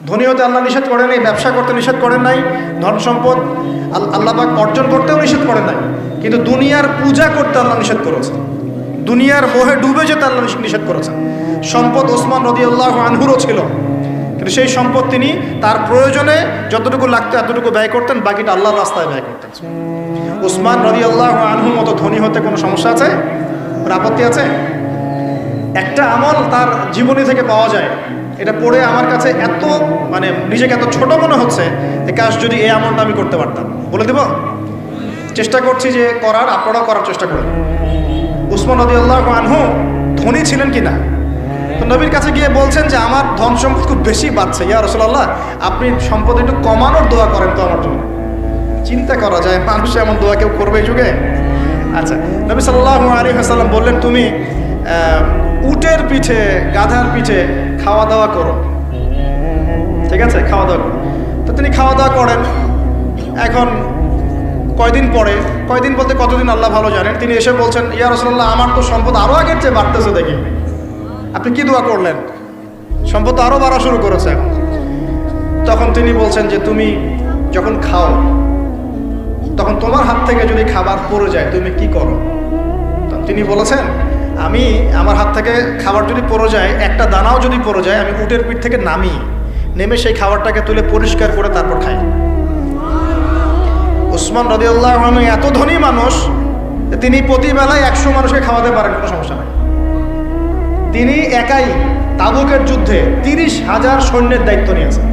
ধনী হতে আল্লাহ নিষেধ করেন নাই, ব্যবসা করতে নিষেধ করেন নাই, ধন সম্পদ আল্লাহ পাক অর্জন করতেও নিষেধ করেন নাই, কিন্তু দুনিয়ার পূজা করতে আল্লাহ নিষেধ করেছেন, দুনিয়ার মোহে ডুবে যেতে আল্লাহ নিষেধ করেছেন। সম্পদ ওসমান রাদিয়াল্লাহু আনহুরও ছিল, কিন্তু সেই সম্পদ তিনি তার প্রয়োজনে যতটুকু লাগতো এতটুকু ব্যয় করতেন, বাকিটা আল্লাহর রাস্তায় ব্যয় করতেন। ওসমান রাদিয়াল্লাহু আনহুর মতো ধনী হতে কোনো সমস্যা আছে? আপত্তি আছে? একটা আমল তার জীবনী থেকে পাওয়া যায়, এটা পড়ে আমার কাছে এত নিজেকে এত ছোট মনে হচ্ছে যে কাশ যদি এই আমলটা আমি করতে পারতাম। বলে দেব, চেষ্টা করছি যে করার, আপনারাও করার চেষ্টা করেন। উসমান রাদিয়াল্লাহু আনহু ধনী ছিলেন কিনা, তো নবীর কাছে গিয়ে বলছেন যে আমার ধন সম্পদ খুব বেশি বাড়ছে, ইয়া রাসূলুল্লাহ আপনি সম্পদ একটু কমানোর দোয়া করেন তো আমার জন্য। চিন্তা করা যায় মানুষ এমন দোয়া কেউ করবে এই যুগে? আচ্ছা, নবী সাল্লাল্লাহু আলাইহি ওয়াসাল্লাম বললেন তুমি উটের পিঠে, গাধার পিঠে খাওয়া দাওয়া করো, ঠিক আছে, খাওয়া দাওয়া করো। তো তিনি খাওয়া দাওয়া করেন। এখন কয়দিন পরে, কয়দিন বলতে কতদিন আল্লাহ ভালো জানেন, তিনি এসে বলছেন ইয়া রাসূলুল্লাহ আমার তো সম্পদ আরও আগের চেয়ে বাড়তেছে, দেখি আপনি কি দোয়া করলেন, সম্পদ আরও বাড়া শুরু করেছে এখন। তখন তিনি বলছেন যে তুমি যখন খাও তখন তোমার হাত থেকে যদি খাবার পড়ে যায় তুমি কি করো? তিনি বলেছেন আমি আমার হাত থেকে খাবার যদি পড়ে যায়, একটা দানাও যদি পড়ে যায়, আমি উটের পিঠ থেকে নেমে সেই খাবারটাকে তুলে পরিষ্কার করে তারপর খাই। উসমান রাদিয়াল্লাহু আনহু এত ধনী মানুষ যে তিনি প্রতিবেলায় 100 মানুষকে খাওয়াতে পারেন, কোনো সমস্যা নাই। তিনি একাই তাবুকের যুদ্ধে 30,000 সৈন্যের দায়িত্ব নিয়েছেন।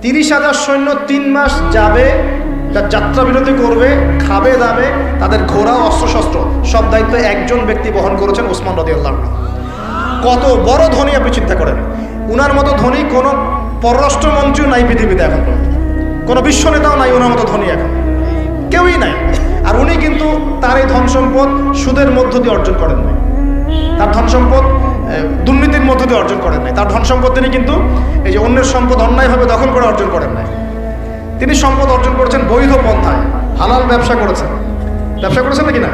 30,000 সৈন্য 3 মাস যাবে, যাত্রা বিরতি করবে, খাবে দাবে, তাদের ঘোড়া অস্ত্রশস্ত্র সব দায়িত্ব একজন ব্যক্তি বহন করেছেন, ওসমান রাদিয়াল্লাহু আনহু। কত বড় ধনী আপনি চিন্তা করেন। উনার মতো ধনী কোনো পররাষ্ট্রমন্ত্রীও নাই পৃথিবীতে এখন, কোনো বিশ্ব নেতাও নাই ওনার মতো ধনী, এখন কেউই নাই। আর উনি কিন্তু তার এই ধন সম্পদ সুদের মধ্য দিয়ে অর্জন করেন নাই, তার ধন সম্পদ দুর্নীতির মধ্য দিয়ে অর্জন করেন নাই, তার ধন সম্পদ তিনি কিন্তু এই যে অন্যের সম্পদ অন্যায়ভাবে দখল করে অর্জন করেন নাই। তিনি সম্পদ অর্জন করেছেন বৈধ পন্থায়, হালাল ব্যবসা করেছেন নাকি না?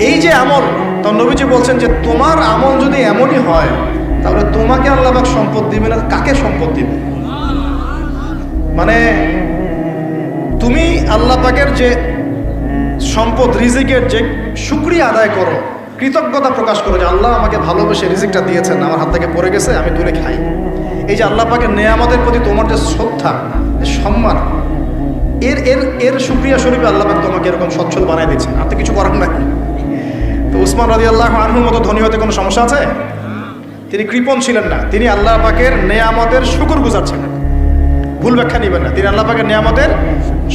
এই যে আমল, তো নবীজি বলছেন যে তোমার আমল যদি এমনই হয় তাহলে তোমাকে আল্লাহ পাক সম্পদ দিবে না, কাকে সম্পদ দিবে? তুমি আল্লাহ পাকের যে সম্পদ রিজিকের যে শুকরিয়া আদায় করো, কৃতজ্ঞতা প্রকাশ করো যে আল্লাহ আমাকে ভালোবেসে রিজিকটা দিয়েছেন, আমার হাত থেকে পড়ে গেছে, আমি তুলে খাই। এই যে আল্লাহ পাকের নেয়ামতের প্রতি তোমার যে শ্রদ্ধা, সম্মান, এর শুকরিয়া স্বরূপে আল্লাহ পাক তোমাকে এরকম সচ্ছল বানাই দিচ্ছেন, আর তো কিছু করার নাই। তো উসমান রাদিয়াল্লাহু আনহুর মতো ধনী হতে কোনো সমস্যা আছে? তিনি কৃপণ ছিলেন না, তিনি আল্লাহ পাকের নেয়ামতের শুকরগুজার ছিলেন। ভুল ব্যাখ্যা নেবেন না, তিনি আল্লাহ পাকের নেয়ামতের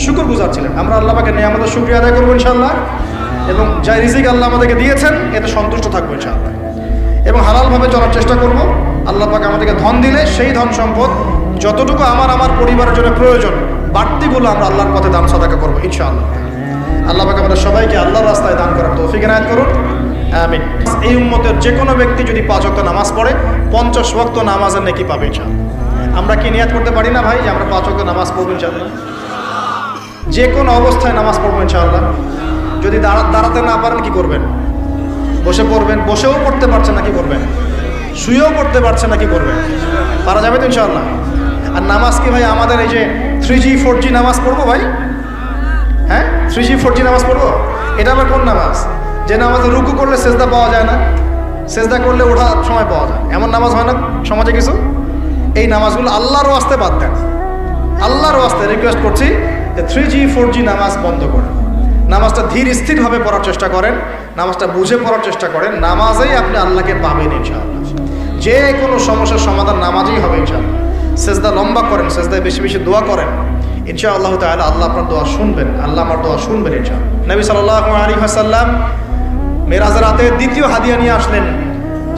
শুকরগুজার ছিলেন। আমরা আল্লাহ পাকের নেয়ামতের শুকরিয়া আদায় করবো ইনশাআল্লাহ, এবং যা রিজিক আল্লাহ আমাদেরকে দিয়েছেন এতে সন্তুষ্ট থাকবো ইনশাআল্লাহ, এবং হালালভাবে চলার চেষ্টা করব। আল্লাহ পাক আমাদেরকে ধন দিলে সেই ধন সম্পদ যতটুকু আমার পরিবারের জন্য প্রয়োজন, বাড়তিগুলো আমরা আল্লাহর পথে দান সাদাকা করবো ইনশাআল্লাহ। আল্লাহ পাক আমাদের সবাইকে আল্লাহর রাস্তায় দান করার তৌফিক এনায়েত করুন, আমিন। এই উম্মতের যে কোনো ব্যক্তি যদি 5 ওয়াক্ত নামাজ পড়ে 50 ওয়াক্ত নামাজের নেকি পাবে ইনশাআল্লাহ। আমরা কি নিয়াত করতে পারি না ভাই যে আমরা 5 ওয়াক্ত নামাজ পড়বো ইনশাআল্লাহ? যে কোনো অবস্থায় নামাজ পড়বো ইনশাআল্লাহ। যদি দাঁড়াতে না পারেন কি করবেন? বসে পড়বেন। বসেও পড়তে পারছেন না কি করবেন? শুয়েও পড়তে পারছেন না কি করবেন? পারা যাবে তো ইনশাআল্লাহ। আর নামাজ কি ভাই আমাদের এই যে 3G 4G নামাজ পড়বো ভাই? হ্যাঁ, 3G 4G নামাজ পড়বো? এটা আবার কোন নামাজ যে নামাজে রুকু করলে সেজদা পাওয়া যায় না, সেজদা করলে ওঠার সময় পাওয়া যায়, এমন নামাজ হয় না সমাজে কিছু? এই নামাজগুলো আল্লাহর ওয়াস্তে বাদ দেন। আল্লাহর ওয়াস্তে রিকোয়েস্ট করছি যে 3G 4G নামাজ বন্ধ করেন। নামাজটা ধীর স্থিরভাবে পড়ার চেষ্টা করেন, নামাজটা বুঝে পড়ার চেষ্টা করেন। নামাজেই আপনি আল্লাহকে পাবেন ইনশাআল্লাহ। যে কোনো সমস্যার সমাধান নামাজেই হবে ইনশাআল্লাহ। সেজদা লম্বা করেন, সেজদায় বেশি বেশি দোয়া করেন, ইনশাআল্লাহ তাআলা আল্লাহ আপনার দোয়া শুনবেন, আল্লাহ আমার দোয়া শুনবেন ইনশাআল্লাহ। নবী সাল্লাল্লাহু আলাইহি ওয়াসাল্লাম মেরাজের রাতে দ্বিতীয় হাদিয়া নিয়ে আসলেন,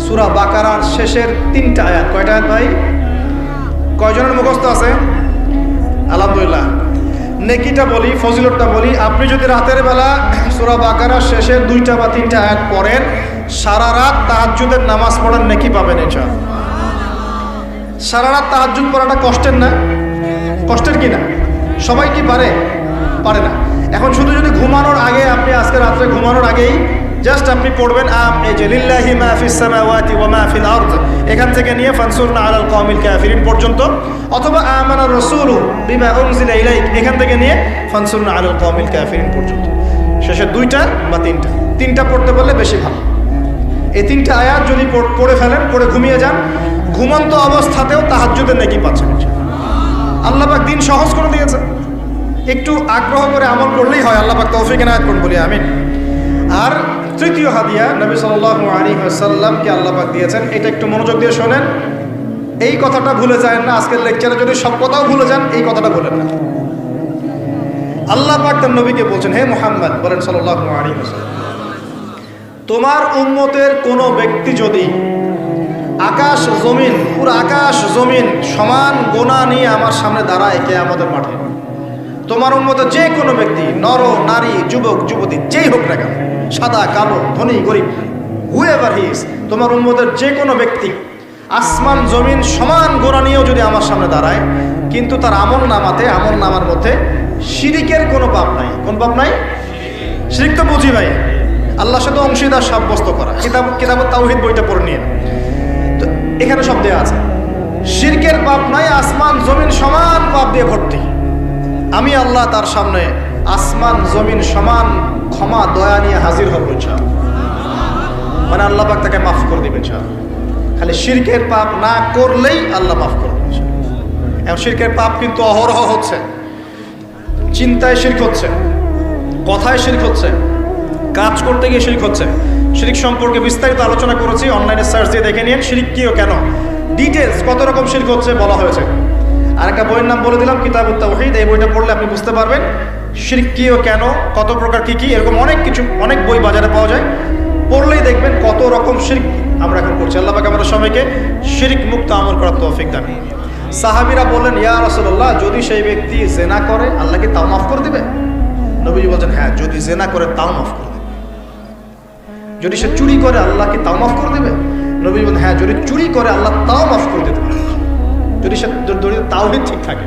সূরা বাকারার শেষের 3টা আয়াত। কয়টা আয়াত ভাই? কয়জনের মুখস্থ আছে? আলহামদুলিল্লাহ। নেকিটা বলি, ফজিলতটা বলি, আপনি যদি রাতের বেলা সূরা বাকারার শেষের 2টা বা 3টা আয়াত পড়েন, সারা রাত তাহাজ্জুদের নামাজ পড়েন, নেকি পাবেন ইনশাআল্লাহ। সারা রাত তাহাজ্জুদ পড়াটা কষ্টের না? কষ্টের কি না? সবাই কি পারে? পারে না। এখন শুধু যদি ঘুমানোর আগে, আপনি আজকে রাত্রে ঘুমানোর আগেই জাস্ট আপনি পড়বেন এই যে লিল্লাহি মা ফিস সামাওয়াতি ওয়া মা ফিল আরদ, এখান থেকে নিয়ে ফানসুরনা আলাল কওমিল কাফিরিন পর্যন্ত, অথবা আমানার রাসূলু বিমা উনজিলা ইলাইক, এখান থেকে নিয়ে ফানসুরনা আলাল কওমিল কাফিরিন পর্যন্ত। শেষে দুইটা বা তিনটা পড়তে বললে বেশি ভালো। এই তিনটা আয়াত যদি পড়ে ফেলেন, পড়ে ঘুমিয়ে যান, ঘুমন্ত অবস্থাতেও তাহাজ্জুদের নেকি পাচ্ছেন। আল্লাহ পাক দিন সহজ করে দিয়েছে, একটু আগ্রহ করে আমল করলেই হয়। আল্লাহ পাক তৌফিক এনায়েত করুন, বলি আমিন। আর তৃতীয় হাদিয়া নবী সাল্লাল্লাহু আলাইহি ওয়াসাল্লামকে আল্লাহ পাক দিয়েছেন, এটা একটু মনোযোগ দিয়ে শোনেন। এই কথাটা ভুলে যায় না, আজকের লেকচারে যদি সব কথাও ভুলে যান, এই কথাটা বলেন না। আল্লাহ পাক তার নবীকে বলছেন, হে মুহাম্মদ বলেন সাল্লাল্লাহু আলাইহি ওয়াসাল্লাম, তোমার উম্মতের কোনো ব্যক্তি যদি আকাশ জমিন, পুরো আকাশ জমিন সমান গোনা নিয়ে আমার সামনে দাঁড়ায় কিয়ামতের মাঠে, তোমার উম্মতের যে কোনো ব্যক্তি, নর নারী, যুবক যুবতী, যেই হোক না কেন, সাদা কালো, ধনী গরিব, হুএভার হি ইজ, তোমার উম্মতের যে কোনো ব্যক্তি আসমান জমিন সমান গোনা নিয়েও যদি আমার সামনে দাঁড়ায়, কিন্তু তার আমল নামার মধ্যে শিরিকের কোনো পাপ নাই। কোন পাপ নাই? শিরিক তো বুঝি ভাই, আল্লাহর সাথে অংশীদার সাব্যস্ত করা। কিতাব তাওহীদ বইটা পড়ে নিয়ে, তো এখানে সব দেওয়া আছে। শিরকের পাপ নাই, আসমান জমিন সমান পাপ দিয়ে ভর্তি। আমি আল্লাহ তার সামনে আসমান জমিন সমান ক্ষমা দয়া নিয়ে হাজির হব ইনশাআল্লাহ। মানে আল্লাহ পাক তাকে মাফ করে দিবেন ইনশাআল্লাহ। খালি শিরকের পাপ না করলেই আল্লাহ মাফ করবেন ইনশাআল্লাহ। এখন শিরকের পাপ কিন্তু অহরহ হচ্ছে, চিন্তায় শিরক হচ্ছে, কথায় শিরক হচ্ছে, কাজ করতে গিয়ে শিরক হচ্ছে। শিরক সম্পর্কে বিস্তারিত আলোচনা করেছি, অনলাইনে সার্চ দিয়ে দেখে নিন। শিরক কি ও কেন, ডিটেলস কত রকম শিরক হচ্ছে বলা হয়েছে। আর একটা বইয়ের নাম বলে দিলাম, কিতাবুত তাওহীদ। এই বইটা পড়লে আপনি বুঝতে পারবেন শিরক কি ও কেন, কত প্রকার কি, এরকম অনেক বই বাজারে পাওয়া যায়। পড়লেই দেখবেন কত রকম শিরক আমরা এখন করছি। আল্লাহ পাক আমাদের সবাইকে শিরক মুক্ত আমল করার তৌফিক দান। সাহাবীরা বললেন, ইয়া রাসূলুল্লাহ, যদি সেই ব্যক্তি জিনা করে আল্লাহ কি তাও মাফ করে দিবে? নবীজি বলছেন, হ্যাঁ, যদি জিনা করে তাও মাফ করে দেবে। যদি সে চুরি করে আল্লাহ কি তাও মাফ করে দেবে? নবীজি বলছেন, হ্যাঁ, যদি চুরি করে আল্লাহ তাও মাফ করে দিতে পারে, যদি তাওহীদ ঠিক থাকে।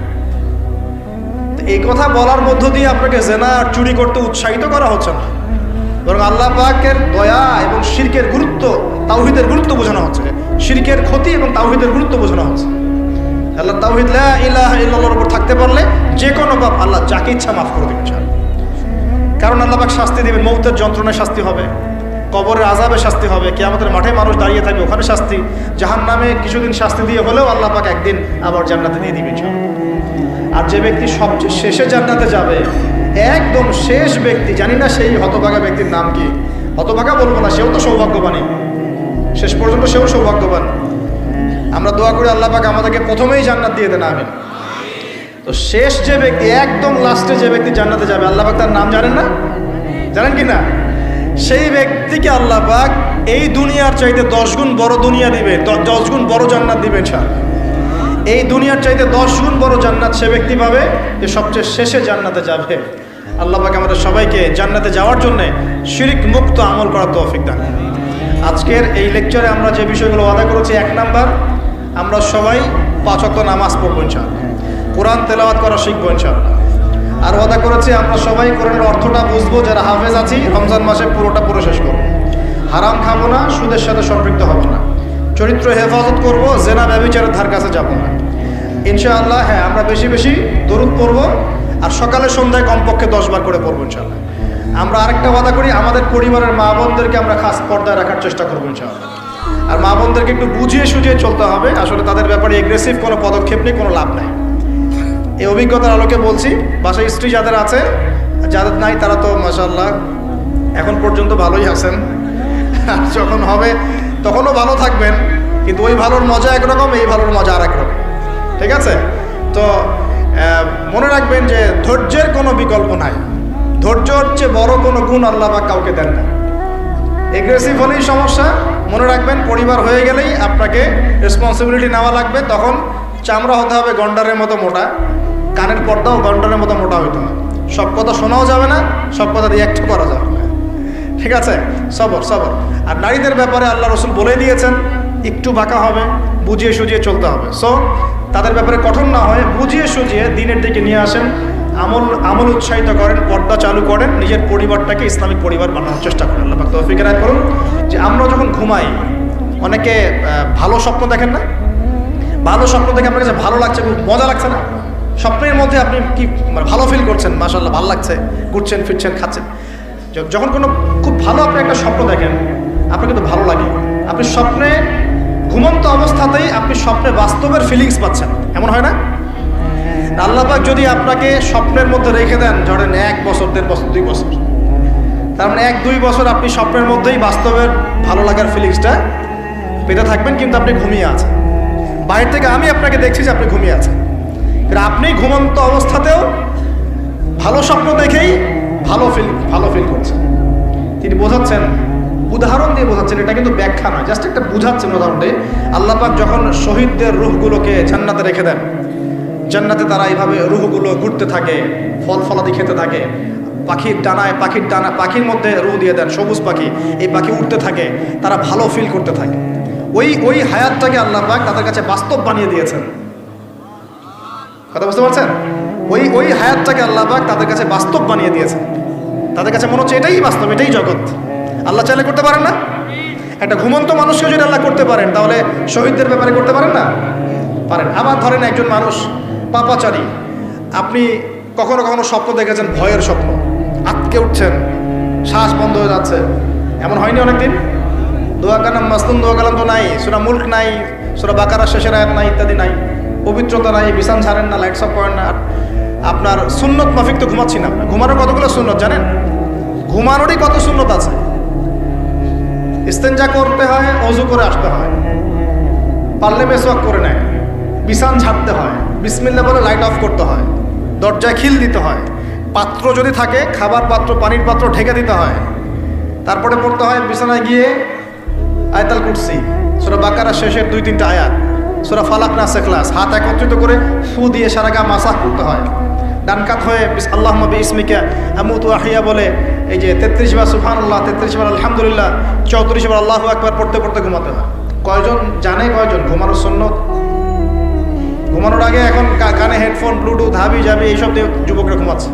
এই কথা বলার মধ্য দিয়ে আপনাকে জিনা আর চুরি করতে উৎসাহিত করা হচ্ছে না, বরং আল্লাহ পাকের দয়া এবং শিরকের গুরুত্ব, তাওহীদের গুরুত্ব বোঝানো হচ্ছে। শিরকের ক্ষতি এবং তাওহীদের গুরুত্ব বোঝানো হচ্ছে। আল্লাহ তাওহীদ লা ইলাহা ইল্লাল্লাহর উপর থাকতে পারলে যে কোনো পাপ আল্লাহ যাকে ইচ্ছা মাফ করে দেবেন। কারণ আল্লাহ পাক শাস্তি দেবেন, মৌতের যন্ত্রণায় শাস্তি হবে, কবরের আযাবে শাস্তি হবে, কিয়ামতের মাঠে মানুষ দাঁড়িয়ে থাকবে, ওখানে শাস্তি, জাহান্নামে কিছুদিন শাস্তি দিয়ে হলেও আল্লাহ পাক একদিন আবার জান্নাতে দিয়ে দিবেন। আর যে ব্যক্তি সবচেয়ে শেষে জান্নাতে যাবে, একদম শেষ ব্যক্তি, জানি না সেই হতভাগা ব্যক্তির নাম কি, হতভাগা বলবো না, সেও তো সৌভাগ্যবানই, শেষ পর্যন্ত সেও সৌভাগ্যবান। আমরা দোয়া করি আল্লাহ পাক আমাদেরকে প্রথমেই জান্নাত দিয়ে দেন, আমিন। তো শেষ যে ব্যক্তি, একদম লাস্টে যে ব্যক্তি জান্নাতে যাবে, আল্লাহ পাক তার নাম জানেন না? জানেন কি না? সেই ব্যক্তিকে আল্লাহ পাক এই দুনিয়ার চাইতে 10 গুণ বড় দুনিয়া দিবে, 10 গুণ বড় জান্নাত দিবেন। এই দুনিয়ার চাইতে 10 গুণ বড় জান্নাত সে ব্যক্তি পাবে যে সবচেয়ে শেষে জান্নাতে যাবে। আল্লাহ পাক আমাদের সবাইকে জান্নাতে যাওয়ার জন্য শিরক মুক্ত আমল করার তৌফিক দান। আজকের এই লেকচারে আমরা যে বিষয়গুলো ওয়াদা করেছি, 1 নাম্বার, আমরা সবাই 5 ওয়াক্ত নামাজ পড়বো ইনশাআল্লাহ, কোরআন তেলাওয়াত করা শিখবো ইনশাআল্লাহ। আর ওয়াদা করেছি আমরা সবাই কোরআনের অর্থটা বুঝবো, যারা হাফেজ আছি রমজান মাসে পুরোটা পড়ে শেষ করবো, হারাম খাবো না, সুদের সাথে সম্পৃক্ত হবো না, চরিত্র হেফাজত করবো, জেনা ব্যভিচারের ধার কাছে যাবো না ইনশাআল্লাহ। হ্যাঁ, আমরা বেশি বেশি দরুদ পড়বো, আর সকালে সন্ধ্যায় কমপক্ষে 10 বার করে পড়বো ইনশাআল্লাহ। আমরা আরেকটা ওয়াদা করি, আমাদের পরিবারের মা বোনদেরকে আমরা খাস পর্দায় রাখার চেষ্টা করবো ইনশাআল্লাহ। আর মা বোনদেরকে একটু বুঝিয়ে সুঝিয়ে চলতে হবে, আসলে তাদের ব্যাপারে এগ্রেসিভ কোনো পদক্ষেপ নেই, কোনো লাভ নাই। এই অভিজ্ঞতার আলোকে বলছি, বাসায় স্ত্রী যাদের আছে, যাদের নাই তারা তো মাশাআল্লাহ এখন পর্যন্ত ভালোই আছেন, আর যখন হবে তখনও ভালো থাকবেন, কিন্তু ওই ভালোর মজা একরকম, এই ভালোর মজা আর একরকম, ঠিক আছে? তো মনে রাখবেন যে ধৈর্যের কোনো বিকল্প নাই, ধৈর্যর চেয়ে বড় কোনো গুণ আল্লাহ পাক কাউকে দেন না। এগ্রেসিভ হলেই সমস্যা, মনে রাখবেন পরিবার হয়ে গেলেই আপনাকে রেসপন্সিবিলিটি নেওয়া লাগবে। তখন চামড়া হতে হবে গন্ডারের মতো মোটা, কানের পর্দাও গন্ডারের মতো মোটা হইতে হবে, সব কথা শোনাও যাবে না, সব কথা রিঅ্যাক্ট করা যাবে না, ঠিক আছে? সবর সবর। আর নারীদের ব্যাপারে আল্লাহ রসুল বলে দিয়েছেন, একটু বাঁকা হবে, বুঝিয়ে সুঝিয়ে চলতে হবে। সো তাদের ব্যাপারে কঠোর না হয়ে বুঝিয়ে সুঝিয়ে দিনের দিকে নিয়ে আসেন। আমল উৎসাহিত করেন, পর্দা চালু করেন, নিজের পরিবারটাকে ইসলামিক পরিবার বানানোর চেষ্টা করেন। আল্লাহ পাক তৌফিক এনায়েত করুন। যে আমরা যখন ঘুমাই, অনেকে ভালো স্বপ্ন দেখেন না? ভালো স্বপ্ন দেখে আপনার কাছে ভালো লাগছে, খুব মজা লাগছে না? স্বপ্নের মধ্যে আপনি কি ভালো ফিল করছেন? মাশাআল্লাহ, ভালো লাগছে, ঘুরছেন ফিরছেন খাচ্ছেন। যখন কোনো খুব ভালো আপনি একটা স্বপ্ন দেখেন, আপনার কিন্তু ভালো লাগে। আপনি স্বপ্নে ঘুমন্ত অবস্থাতেই আপনি স্বপ্নে বাস্তবের ফিলিংস পাচ্ছেন, এমন হয় না? আল্লাহ পাক যদি আপনাকে স্বপ্নের মধ্যে রেখে দেন, ধরেন 1 বছর, 1.5 বছর, 2 বছর, তার মানে 1-2 বছর আপনি স্বপ্নের মধ্যেই বাস্তবের ভালো লাগার ফিলিংসটা পেতে থাকবেন, কিন্তু আপনি ঘুমিয়ে আছেন। বাইরে থেকে আমি আপনাকে দেখছি যে আপনি ঘুমিয়ে আছেন, কিন্তু আপনি ঘুমন্ত অবস্থাতেও ভালো স্বপ্ন দেখেই ভালো ফিল করছেন। তিনি বোঝাচ্ছেন, উদাহরণ দিয়ে বোঝাচ্ছেন, এটা কিন্তু ব্যাখ্যা নয়, জাস্ট একটা বুঝাচ্ছেন উদাহরণ দিয়ে। আল্লাহ পাক যখন শহীদদের রূহগুলোকে জান্নাতে রেখে দেন, জান্নাতে তারা এইভাবে রূহগুলো ঘুরতে থাকে, ফল ফলাদি খেতে থাকে, পাখির মধ্যে রূহ দিয়ে দেন, সবুজ পাখি, এই পাখি উঠতে থাকে, তারা ভালো ফিল করতে থাকে। ওই হায়াতটাকে আল্লাহ পাক তাদের কাছে বাস্তব বানিয়ে দিয়েছেন। কথা বুঝতে পারছেন? ওই হায়াতটাকে আল্লাহ পাক তাদের কাছে বাস্তব বানিয়ে দিয়েছেন। তাদের কাছে মনে হচ্ছে এটাই বাস্তব, এটাই জগৎ। আল্লাহ চাইলে করতে পারেন না? একটা ঘুমন্ত মানুষকে যদি আল্লাহ করতে পারেন, তাহলে শহীদদের ব্যাপারে করতে পারেন না? পারেন। আবার ধরেন একজন মানুষ পাপাচারী, আপনি কখনো কখনো স্বপ্ন দেখেছেন, ভয়ের স্বপ্ন, আটকে উঠছেন, শ্বাস বন্ধ হয়ে যাচ্ছে, এমন হয়নি অনেকদিন? দোয়া কালাম মাসনুন দোয়া কালাম তো নাই, সূরা মুলক নাই, সূরা বাকারা শেষের আয়াত নাই, ইত্যাদি নাই, পবিত্রতা নাই, বিছান ছাড়েন না, লাইটস অফ করেন না। আপনার সুন্নত মাফিক তো ঘুমাচ্ছি না। ঘুমানোর কতগুলো সুন্নত জানেন? ঘুমানোরই কত সুন্নত আছে। ইস্তেঞ্জা করতে হয়, ওযু করে আসতে হয়, পারলে মেসওয়াক করে নেয়, বিছান ছাড়তে হয়, বিসমিল্লাহ বলে লাইট অফ করতে হয়, দরজায় খিল দিতে হয়, পাত্র যদি থাকে খাবার পাত্র, পানির পাত্র ঢেকে দিতে হয়, তারপরে পড়তে হয় বিছানায় গিয়ে আয়াতুল কুরসি, সূরা বাকারা শেষের 2-3টা আয়াত, সূরা ফালাক নাস ইখলাস, হাত একত্রিত করে ফু দিয়ে সারা গা মাসাহ করতে হয়। ডান কাত হয়ে আল্লাহুম্মা বিইসমিকা আমুতু আহইয়া বলে এই যে 33 বার সুবহানাল্লাহ, 33 বার আলহামদুলিল্লাহ, 34 বার আল্লাহু আকবার পড়তে পড়তে ঘুমাতে হয়। কয়জন জানে কয়জন ঘুমানোর সুন্নত? ঘুমানোর আগে এখন কানে হেডফোন, ব্লুটুথ, হাবি জাবি এইসব দিয়ে যুবকরা ঘুমাচ্ছে।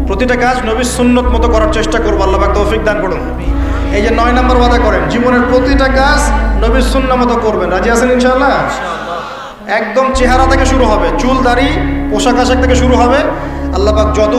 প্রতিটা কাজ নবীর সুন্নত মতো করার চেষ্টা করবো, আল্লাহ পাক তৌফিক দান করুন। এই যে 9 নম্বর ওয়াদা করেন, জীবনের প্রতিটা কাজ নবীর সুন্নাহ মতো করবেন। রাজি আছেন ইনশাআল্লাহ? একদম চেহারা থেকে শুরু হবে, চুল দাড়ি পোশাক আশাক থেকে শুরু হবে। আল্লাহ পাক যত